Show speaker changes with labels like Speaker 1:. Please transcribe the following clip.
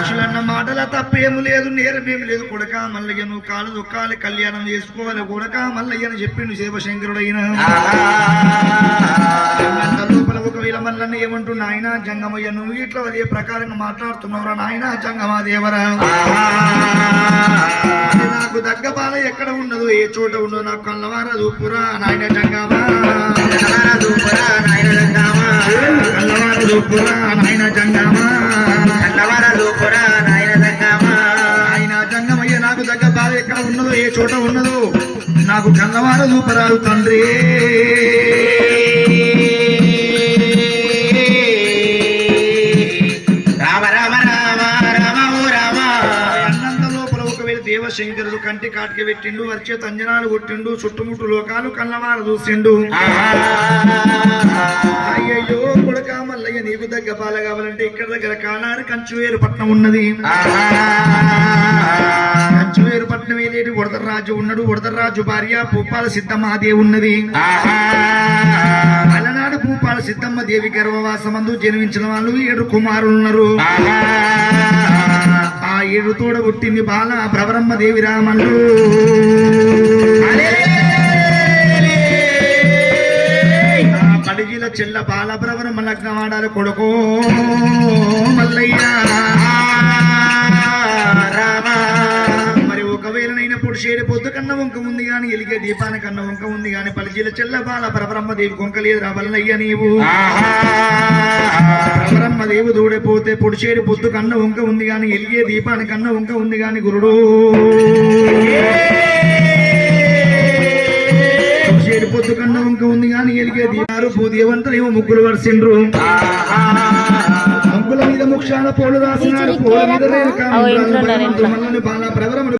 Speaker 1: మనుషులన్న మాటల తప్పేము లేదు, నేరమేమి లేదు. కొడక మల్లయ్య నువ్వు కాలు దుఃఖాలు కళ్యాణం చేసుకోవాలి కొడక మల్లయ్య అని చెప్పిండు శివశంకరుడైన. లోపల ఒకవేళ మల్లన్న ఏమంటూ నాయన జంగమయ్య నువ్వు ఇట్లా అదే ప్రకారంగా మాట్లాడుతున్నావురా నాయన జంగమాదేవరా, నాకు దగ్గ బాల ఎక్కడ ఉండదు ఏ చోట ఉండదు, నాకు కళ్ళవార దూపురా నాయన జంగమా, కళ్ళవార దూపురా నాయన జంగమా, కళ్ళవార దూపురా నాయన జంగమా, కళ్ళవార దూపురా నాయన జంగమా. ఆయన జంగమయ్య నాకు దగ్గ బాల ఎక్కడ ఉన్నదో ఏ చోట ఉన్నదో నాకు కళ్ళవార దూపరాలు తండ్రి. దేవశంకరుడు కంటి కాటికి పెట్టిండు, వచ్చే తంజనాలు కొట్టిండు, చుట్టుముట్టు లోకాలు కళ్ళవార చూసిండు. అయ్యయ్యో కొడక మల్లయ్య నీకు దగ్గర పాల కావాలంటే ఇక్కడ దగ్గర కానాడు కంచువేరు పట్నం ఉన్నది. కంచువేరు పట్నం ఏదేటి వరదరాజు ఉన్నాడు, వరదరాజు భార్య పూపాల సిద్ధమ్మాదేవి ఉన్నది. అలనాడు పూపాల సిద్ధమ్మ దేవి గర్భవాసమందు జన్మించిన వాళ్ళు 7 కుమారులు ఉన్నారు. ఆ 7 తోడ పుట్టింది బాల భ్రవరమ్మ దేవి రామన్లు. పడిజిల చెల్ల బాల భ్రవరమ్మ లగ్నమాడాలి కొడుకో మల్లయ్య రామ. మరి ఒకవేళనైనా పొడిచేడు పొద్దు కన్నా వంక ఉంది గాని, ఎలిగే దీపాన కన్నా వంక ఉంది గాని, పడిజిల చెల్ల బాల భ్రవరమ్మ దేవి కొంకలేదు రా మల్లయ్య నీవు. భ్రవరమ్మ దేవి దూడిపోతే పొడిచేడు పొద్దు కన్న వంక ఉంది గాని, ఎలిగే దీపాన కన్నా వంక ఉంది గాని గురుడు. పొడిచేడు పొద్దు కన్నా వంక ఉంది గాని, ఎలిగే దీపారు భూదేవంతరేమో ముగ్గులు వరిసిండ్రు. ముగ్గుల మీద ముక్షాల పోలు రాసినారు, పోల మీద బాల భ్రవరముడు